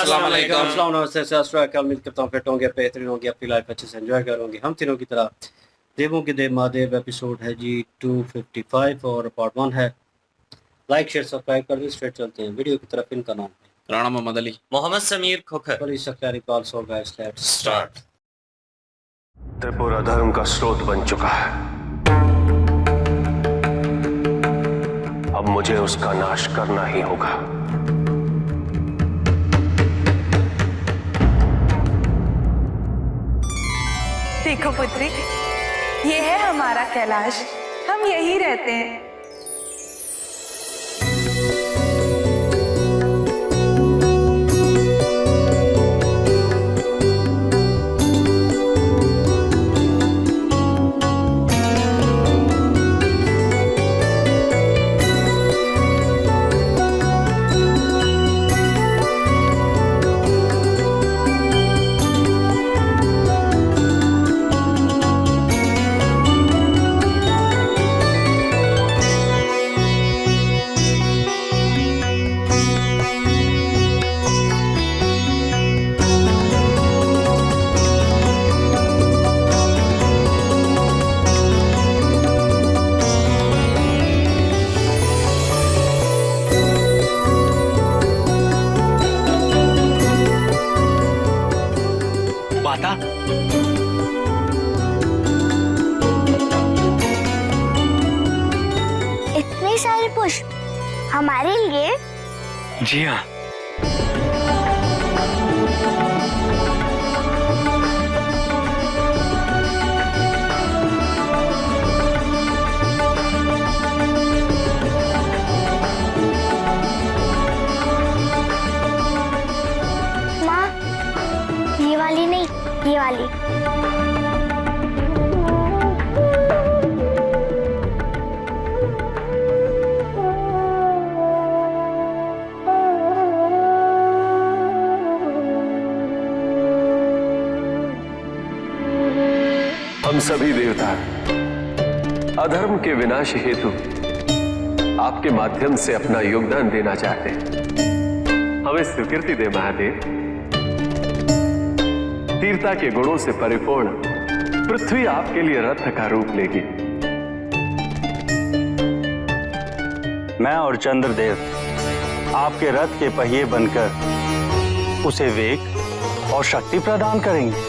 अस्सलाम वालेकुम। अस्सलाम वालेकुम। उम्मीद करता हूँ फिट होंगे, बेहतरीन होंगे, अपनी लाइफ अच्छे से एंजॉय करोगे। हम तीनों की तरह देवों के देव महादेव एपिसोड है जी 255 और पार्ट 1 है। लाइक शेयर सब्सक्राइब कर दें। स्ट्रेट चलते हैं वीडियो की तरफ। इनका नाम है राणा मोहम्मद अली, मोहम्मद समीर खोखर। पुलिस सख्तियारी कॉल्स हो गए। Let's start. त्रिपुरा धर्म का स्रोत बन चुका है। अब मुझे उसका नाश करना ही होगा। देखो पुत्री, ये है हमारा कैलाश। हम यही रहते हैं। माता, इतने सारे पुष्प हमारे लिए? जी हाँ। माँ, ये वाली नहीं, ये वाली। हम सभी देवता अधर्म के विनाश हेतु आपके माध्यम से अपना योगदान देना चाहते हैं। हमें स्वीकृति दे महादेव। तीर्था के गुणों से परिपूर्ण पृथ्वी आपके लिए रथ का रूप लेगी। मैं और चंद्रदेव आपके रथ के पहिए बनकर उसे वेग और शक्ति प्रदान करेंगे।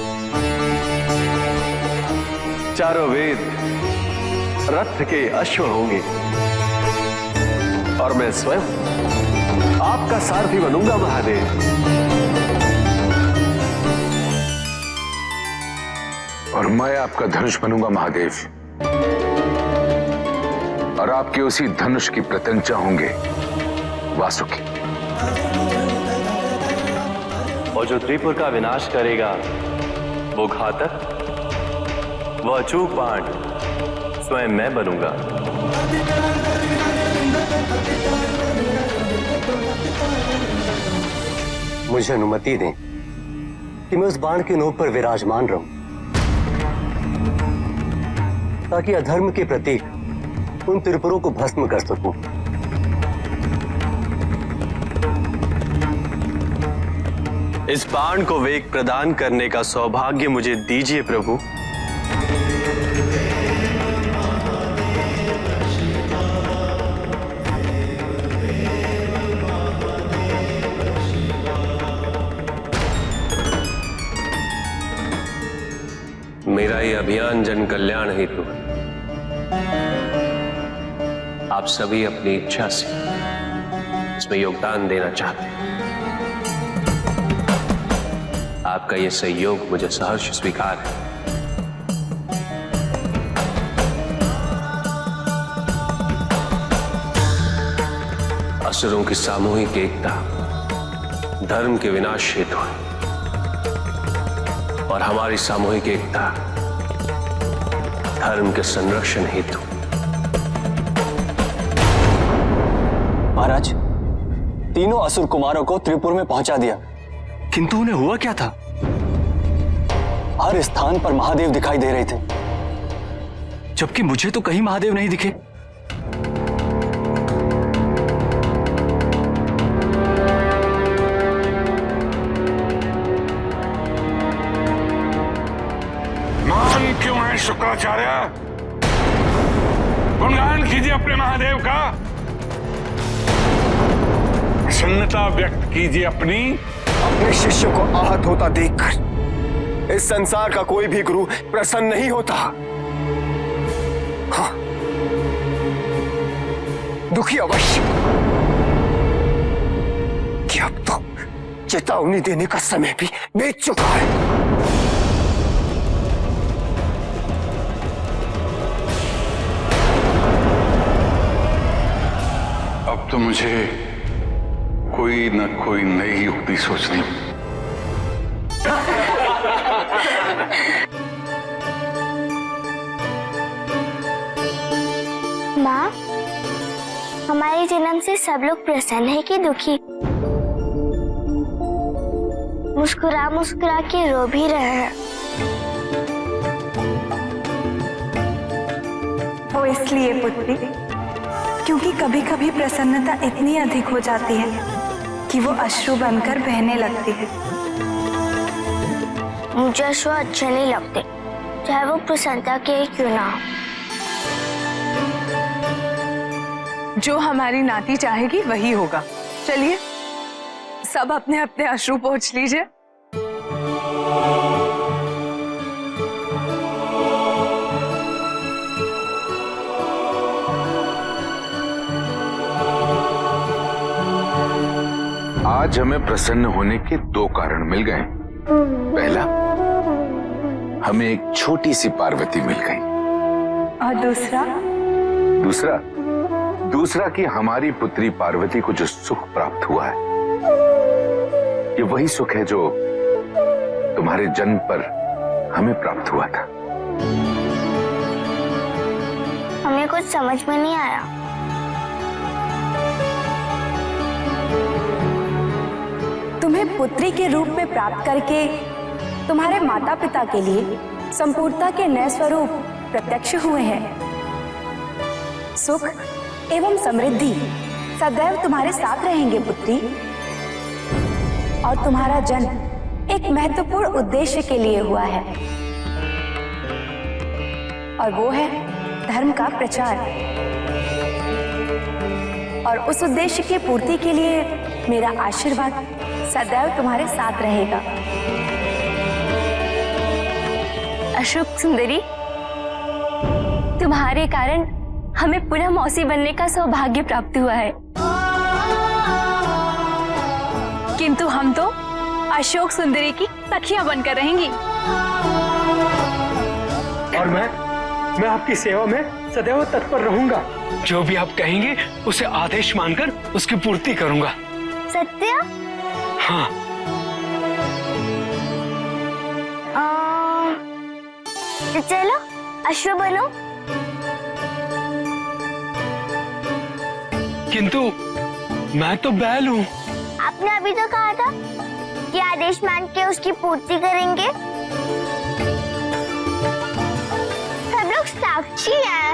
चारों वेद रथ के अश्व होंगे और मैं स्वयं आपका सारथी बनूंगा महादेव। और मैं आपका धनुष बनूंगा महादेव, और आपके उसी धनुष की प्रत्यंचा होंगे वासुकी। और जो त्रिपुर का विनाश करेगा वो घातक, वो अचूक बाण स्वयं मैं बनूंगा। मुझे अनुमति दें कि मैं उस बाण के नोक पर विराजमान रहूं, ताकि अधर्म के प्रतीक उन त्रिपुरों को भस्म कर सकूं। इस बाण को वेग प्रदान करने का सौभाग्य मुझे दीजिए प्रभु। मेरा ये अभियान जन कल्याण हेतु है। आप सभी अपनी इच्छा से इसमें योगदान देना चाहते हैं। आपका ये सहयोग मुझे सहर्ष स्वीकार है। असुरों की सामूहिक एकता धर्म के विनाश हेतु है, और हमारी सामूहिक एकता धर्म के संरक्षण हेतु। महाराज, तीनों असुर कुमारों को त्रिपुर में पहुंचा दिया, किंतु उन्हें हुआ क्या था? हर स्थान पर महादेव दिखाई दे रहे थे, जबकि मुझे तो कहीं महादेव नहीं दिखे। शुक्राचार्य, गुणगान कीजिए अपने महादेव का, प्रसन्नता व्यक्त कीजिए अपनी। अपने शिष्य को आहत होता देखकर इस संसार का कोई भी गुरु प्रसन्न नहीं होता। हाँ, दुखी अवश्य कि अब तो चेतावनी देने का समय भी बीत चुका है। अब तो मुझे कोई न कोई नई युक्ति सोचनी। माँ, हमारे जन्म से सब लोग प्रसन्न है कि दुखी? मुस्कुरा मुस्कुरा के रो भी रहे हैं। वो इसलिए पुत्री, क्योंकि कभी कभी प्रसन्नता इतनी अधिक हो जाती है कि वो अश्रु बनकर बहने लगती है। मुझे अश्रु अच्छे नहीं लगते, चाहे वो प्रसन्नता के क्यों ना हो। जो हमारी नाती चाहेगी वही होगा। चलिए सब अपने अपने अश्रु पोंछ लीजिए। आज हमें प्रसन्न होने के दो कारण मिल गए। पहला, हमें एक छोटी सी पार्वती मिल गई, और दूसरा कि हमारी पुत्री पार्वती को जो सुख प्राप्त हुआ है, ये वही सुख है जो तुम्हारे जन्म पर हमें प्राप्त हुआ था। हमें कुछ समझ में नहीं आया। तुम्हें पुत्री के रूप में प्राप्त करके तुम्हारे माता पिता के लिए संपूर्णता के नए स्वरूप प्रत्यक्ष हुए हैं। सुख एवं समृद्धि सदैव तुम्हारे साथ रहेंगे पुत्री। और तुम्हारा जन्म एक महत्वपूर्ण उद्देश्य के लिए हुआ है, और वो है धर्म का प्रचार। और उस उद्देश्य की पूर्ति के लिए मेरा आशीर्वाद सदैव तुम्हारे साथ रहेगा। अशोक सुंदरी, तुम्हारे कारण हमें पुनः मौसी बनने का सौभाग्य प्राप्त हुआ है। किंतु हम तो अशोक सुंदरी की सखियां बनकर रहेंगी। और मैं आपकी सेवा में सदैव तत्पर रहूंगा। जो भी आप कहेंगे उसे आदेश मानकर उसकी पूर्ति करूंगा। सत्य? हाँ। तो चलो अश्व बनो। किंतु मैं तो बैल हूँ। आपने अभी तो कहा था कि आदेश मान के उसकी पूर्ति करेंगे। सब लोग साक्षी हैं।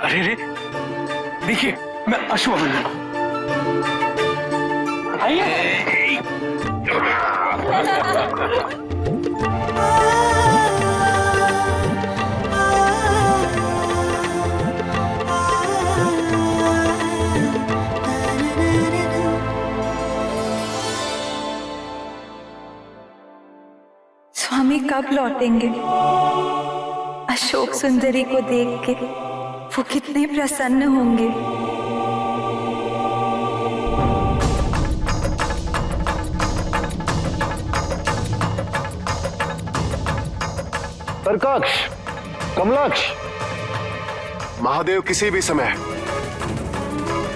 अरे रे, देखिए मैं अश्व बनूंगा। आइए। स्वामी कब लौटेंगे? अशोक सुंदरी को देख के वो कितने प्रसन्न होंगे। तरकाक्ष, कमलाक्ष, महादेव किसी भी समय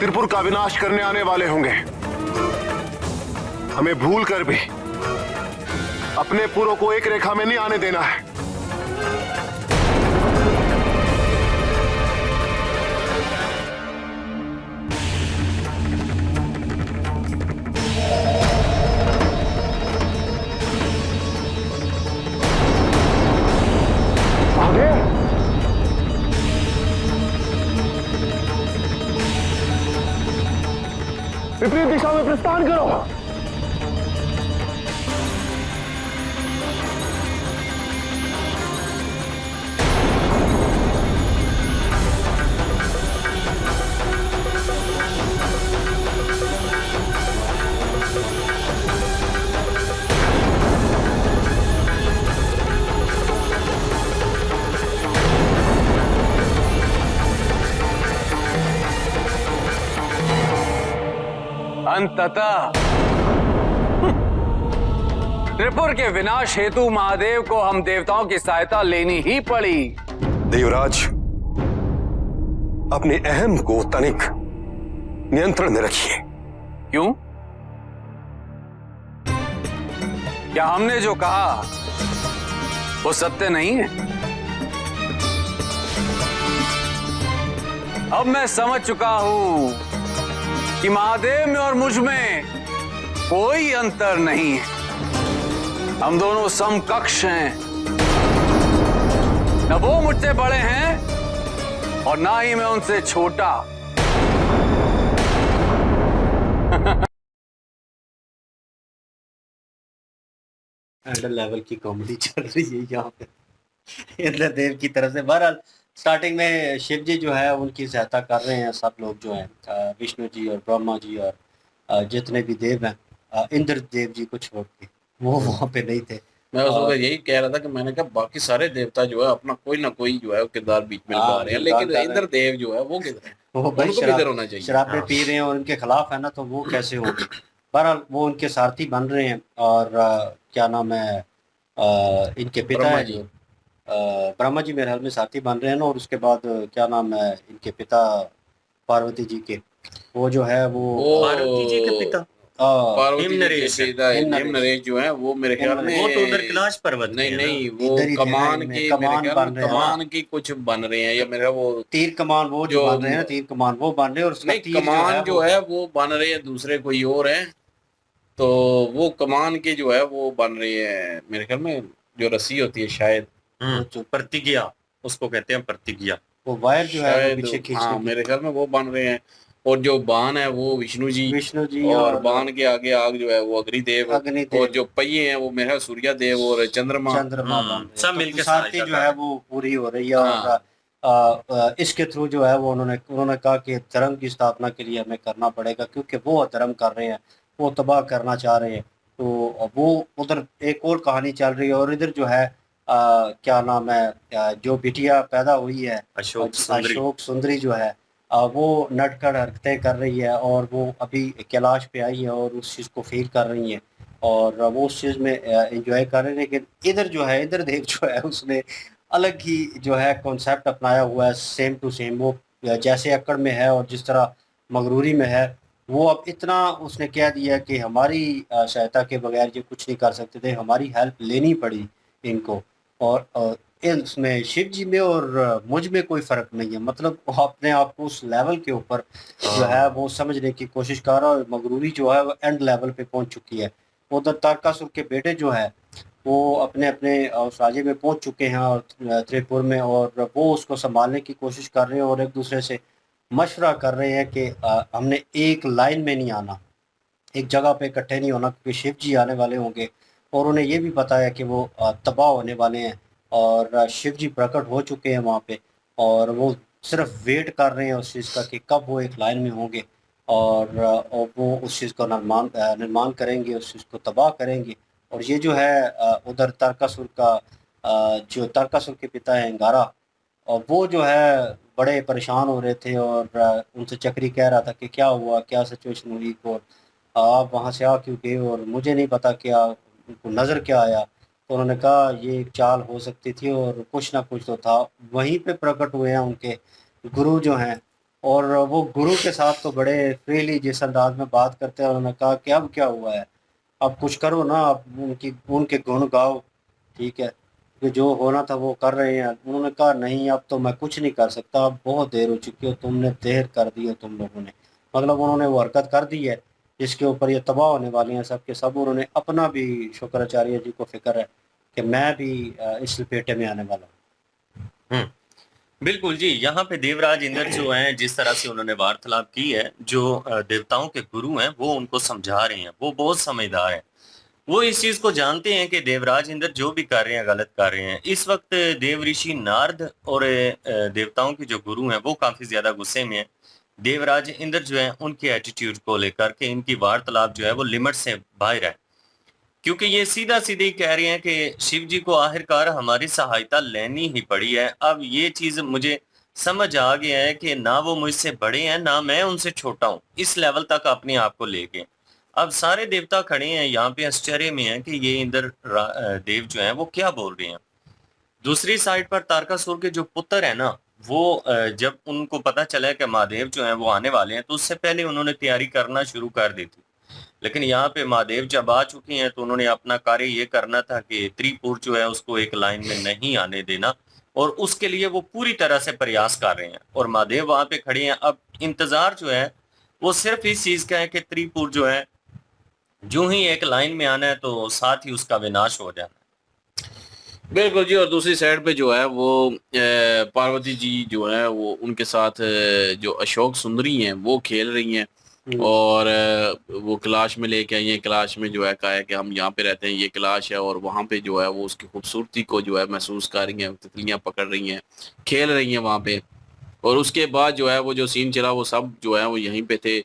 त्रिपुर का विनाश करने आने वाले होंगे। हमें भूल कर भी अपने पुरों को एक रेखा में नहीं आने देना है। विपरीत दिशा में प्रस्थान करो। अंततः त्रिपुर के विनाश हेतु महादेव को हम देवताओं की सहायता लेनी ही पड़ी। देवराज, अपने अहम को तनिक नियंत्रण में रखिए। क्यों? क्या हमने जो कहा वो सत्य नहीं है? अब मैं समझ चुका हूं कि महादेव में और मुझ में कोई अंतर नहीं है। हम दोनों समकक्ष हैं। न वो मुझसे बड़े हैं और ना ही मैं उनसे छोटा। एंडर लेवल की कॉमेडी चल रही है यहाँ पे इंद्रदेव की तरफ से। बहरहाल स्टार्टिंग में शिव जी जो है उनकी सहायता कर रहे हैं सब लोग जो हैं, विष्णु जी और ब्रह्मा जी और जितने भी देव हैं, इंद्रदेव जी को छोड़ के वो वहाँ पे नहीं थे। मैं उस वक्त यही कह रहा था कि मैंने कहा बाकी सारे देवता जो है अपना कोई ना कोई जो है किरदार बीच में निभा रहे हैं, लेकिन इंद्रदेव जो है वो किधर है? वो उनको भी इधर होना चाहिए। शराबें पी रहे हैं और उनके खिलाफ है ना, तो वो कैसे होगी। बहरहाल वो उनके सारथी बन रहे हैं और क्या नाम है, इनके पिता है जो ब्रह्मा जी मेरे ख्याल में साथी बन रहे हैं ना। और उसके बाद क्या नाम है इनके पिता पार्वती जी के, वो जो है वो पार्वती जी के पिता हिमनरेश हिमनरेश जो है वो मेरे ख्याल में वो तो उधर कैलाश पर्वत नहीं वो कमान की कुछ बन रहे हैं, या मेरा वो तीर कमान वो जो बन रहे हैं, तीर कमान वो बन रहे हैं। और उसका तीर कमान जो है वो बन रहे हैं दूसरे कोई और है, तो वो कमान के जो है वो बन रही है मेरे ख्याल में जो रस्सी होती है शायद, जो प्रतिज्ञा उसको कहते हैं, प्रतिज्ञा वो वायर जो है पीछे खींचने, मेरे ख्याल में वो बन रहे हैं। और जो बाण है वो विष्णु जी और बाण के आगे आग जो है वो अग्निदेव, और जो पहिए हैं वो मेरा सूर्य देव और चंद्रमा सब मिलकर साथी जो है वो पूरी हो रही है। और इसके थ्रू जो है वो उन्होंने कहा कि धर्म की स्थापना के लिए हमें करना पड़ेगा, क्योंकि वो अधर्म कर रहे हैं, वो तबाह करना चाह रहे हैं। तो वो उधर एक और कहानी चल रही है। और इधर जो है क्या नाम है, जो बिटिया पैदा हुई है अशोक सुंदरी जो है, वो नटखट हरकतें कर रही है और वो अभी कैलाश पे आई है और उस चीज़ को फील कर रही है और वो उस चीज़ में एंजॉय कर रहे हैं। लेकिन इधर जो है इंद्रदेव जो है उसने अलग ही जो है कॉन्सेप्ट अपनाया हुआ है, सेम टू सेम। वो जैसे अक्कड़ में है और जिस तरह मगरूरी में है, वो अब इतना उसने कह दिया कि हमारी सहायता के बगैर ये कुछ नहीं कर सकते थे, हमारी हेल्प लेनी पड़ी इनको। और इसमें शिव जी में और मुझ में कोई फ़र्क नहीं है। मतलब वो अपने आप को उस लेवल के ऊपर जो है वो समझने की कोशिश कर रहा है। और मगरूरी जो है वो एंड लेवल पे पहुंच चुकी है। उधर तारकासुर के बेटे जो है वो अपने अपने उस राज्य में पहुंच चुके हैं और त्रिपुर में, और वो उसको संभालने की कोशिश कर रहे हैं और एक दूसरे से मशवरा कर रहे हैं कि हमने एक लाइन में नहीं आना, एक जगह पे इकट्ठे नहीं होना, क्योंकि शिव जी आने वाले होंगे। और उन्हें ये भी बताया कि वो तबाह होने वाले हैं और शिव जी प्रकट हो चुके हैं वहाँ पे, और वो सिर्फ वेट कर रहे हैं उस चीज़ का कि कब वो एक लाइन में होंगे और वो उस चीज़ का निर्माण करेंगे, उस चीज़ को तबाह करेंगे। और ये जो है उधर तारकासुर का जो तारकासुर के पिता है अंगारा, और वो जो है बड़े परेशान हो रहे थे और उनसे चक्री कह रहा था कि क्या हुआ, क्या सिचुएशन हुई, और आप वहाँ से आ क्यों गए और मुझे नहीं पता क्या उनको नज़र क्या आया। तो उन्होंने कहा ये एक चाल हो सकती थी और कुछ ना कुछ तो था। वहीं पे प्रकट हुए हैं उनके गुरु जो हैं, और वो गुरु के साथ तो बड़े फ्रीली जिस अंदाज में बात करते हैं। उन्होंने कहा कि अब क्या हुआ है, अब कुछ करो ना, अब उनके गुण गाओ, ठीक है, कि जो होना था वो कर रहे हैं। उन्होंने कहा नहीं अब तो मैं कुछ नहीं कर सकता, अब बहुत देर हो चुकी हो, तुमने देर कर दी है तुम लोगों ने। मतलब उन्होंने वो हरकत कर दी है जिसके ऊपर ये तबाह होने वाले हैं सब के सब। उन्होंने अपना भी शुक्राचार्य जी को फिक्र है कि मैं भी इस लपेटे में आने वाला हूँ। बिल्कुल जी, यहाँ पे देवराज इंद्र जो हैं जिस तरह से उन्होंने वार्तालाप की है, जो देवताओं के गुरु हैं वो उनको समझा रहे हैं, वो बहुत समझदार हैं। वो इस चीज को जानते हैं कि देवराज इंद्र जो भी कर रहे हैं गलत कर रहे हैं। इस वक्त देव ऋषि नारद और देवताओं के जो गुरु हैं वो काफी ज्यादा गुस्से में हैं। देवराज इंद्र जो है उनके एटीट्यूड को लेकर के इनकी वार्तालाप जो है वो लिमिट से बाहर है, क्योंकि ये सीधा सीधे कह रहे हैं कि शिव जी को आखिरकार हमारी सहायता लेनी ही पड़ी है। अब ये चीज मुझे समझ आ गया है कि ना वो मुझसे बड़े हैं ना मैं उनसे छोटा हूँ, इस लेवल तक अपने आप को लेके अब सारे देवता खड़े हैं यहाँ पे, आश्चर्य में है कि ये इंद्र देव जो हैं वो क्या बोल रहे हैं। दूसरी साइड पर तारकासुर के जो पुत्र है ना, वो जब उनको पता चला कि महादेव जो हैं वो आने वाले हैं तो उससे पहले उन्होंने तैयारी करना शुरू कर दी थी। लेकिन यहाँ पे महादेव जब आ चुके हैं तो उन्होंने अपना कार्य ये करना था कि त्रिपुर जो है उसको एक लाइन में नहीं आने देना, और उसके लिए वो पूरी तरह से प्रयास कर रहे हैं और महादेव वहां पे खड़े हैं। अब इंतजार जो है वो सिर्फ इस चीज का है कि त्रिपुर जो है जो ही एक लाइन में आना है तो साथ ही उसका विनाश हो जाना है। बिल्कुल जी। और दूसरी साइड पे जो है वो पार्वती जी जो है वो उनके साथ जो अशोक सुंदरी हैं वो खेल रही हैं और वो कैलाश में लेके आई हैं। कैलाश में जो है कहा है कि हम यहाँ पे रहते हैं, ये कैलाश है, और वहाँ पे जो है वो उसकी खूबसूरती को जो है महसूस कर रही हैं, तितलियाँ पकड़ रही हैं, खेल रही हैं वहाँ पे। और उसके बाद जो है वो जो सीन चला वो सब जो है वो यहीं पे थे।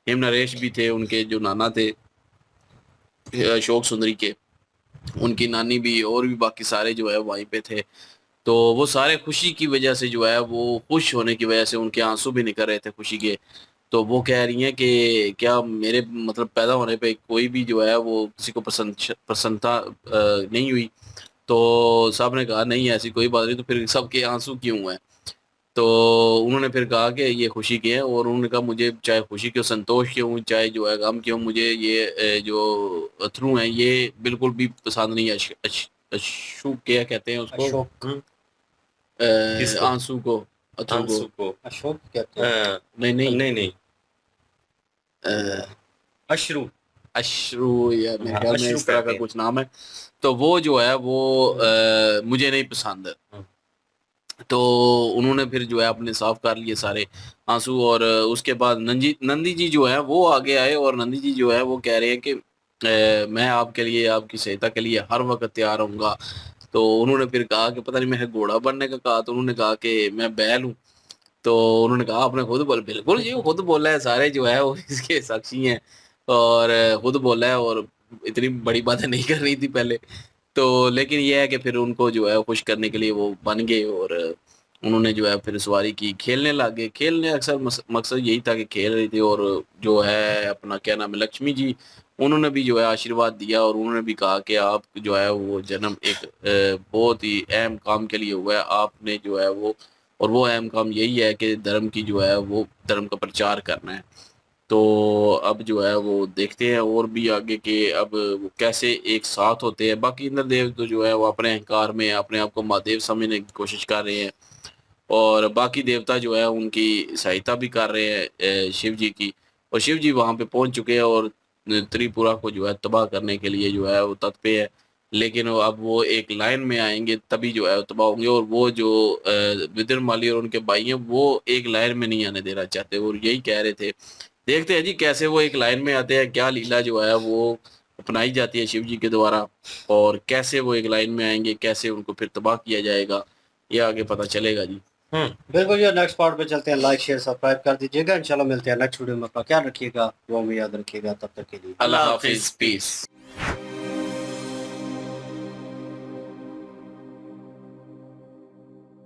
हेम नरेश भी थे, उनके जो नाना थे अशोक सुंदरी के, उनकी नानी भी, और भी बाकी सारे जो है वहीं पे थे। तो वो सारे खुशी की वजह से जो है वो खुश होने की वजह से उनके आंसू भी निकल रहे थे खुशी के। तो वो कह रही हैं कि क्या मेरे मतलब पैदा होने पे कोई भी जो है वो किसी को प्रसन्नता नहीं हुई। तो साहब ने कहा नहीं ऐसी कोई बात नहीं, तो फिर सबके आंसू क्यों हैं। तो उन्होंने फिर कहा कि ये खुशी के हैं, और उन्होंने कहा मुझे चाहे खुशी के हो, संतोष के हो, चाहे जो है गम के हो, मुझे ये जो अथरू हैं ये बिल्कुल भी पसंद नहीं है। अशोक क्या कहते हैं उसको, आंसू को, अथरू को अशोक कहते हैं। नहीं अश्रु या मेरे ख्याल में इस तरह का कुछ नाम है। तो वो जो है वो मुझे नहीं पसंद। तो उन्होंने फिर जो है अपने साफ कर लिए सारे आंसू। और उसके बाद नंदी जी जो है वो आगे आए, और नंदी जी जो है वो कह रहे हैं कि मैं आपके लिए, आपकी सहायता के लिए हर वक्त तैयार रहूँगा। तो उन्होंने फिर कहा कि पता नहीं मैं घोड़ा बनने का कहा, तो उन्होंने कहा कि मैं बैल हूँ। तो उन्होंने कहा आपने खुद बोल, बिल्कुल जी खुद बोला है, सारे जो है वो इसके साक्षी हैं और खुद बोला है, और इतनी बड़ी बातें नहीं कर रही थी पहले। तो लेकिन यह है कि फिर उनको जो है खुश करने के लिए वो बन गए, और उन्होंने जो है फिर सवारी की, खेलने लग गए। खेलने अक्सर मकसद यही था कि खेल रही थी। और जो है अपना क्या नाम है लक्ष्मी जी, उन्होंने भी जो है आशीर्वाद दिया, और उन्होंने भी कहा कि आप जो है वो जन्म एक बहुत ही अहम काम के लिए हुआ है आपने जो है वो, और वो अहम काम यही है कि धर्म की जो है वो धर्म का प्रचार करना है। तो अब जो है वो देखते हैं और भी आगे के अब वो कैसे एक साथ होते हैं। बाकी इंद्रदेव तो जो है वो अपने अहंकार में अपने आप को महादेव समझने की कोशिश कर रहे हैं, और बाकी देवता जो है उनकी सहायता भी कर रहे हैं शिव जी की। और शिव जी वहाँ पे पहुँच चुके हैं और त्रिपुरा को जो है तबाह करने के लिए जो है वो तत्पर है। लेकिन अब वो एक लाइन में आएंगे तभी जो है तबाह होंगे, और वो जो विद्रमाली और उनके भाई हैं वो एक लाइन में नहीं आने देना चाहते, और यही कह रहे थे। देखते हैं जी कैसे वो एक लाइन में आते हैं, क्या लीला जो है वो अपनाई जाती है शिव जी के द्वारा, और कैसे वो एक लाइन में आएंगे, कैसे उनको फिर तबाह किया जाएगा, ये आगे पता चलेगा जी। बिल्कुल जी। नेक्स्ट पार्ट पे चलते हैं। लाइक शेयर सब्सक्राइब कर दीजिएगा। इंशाल्लाह मिलते हैं नेक्स्ट वीडियो में। अपना ख्याल रखिएगा, वो में याद रखिएगा। तब तक के लिए अल्लाह हाफिज, पीस।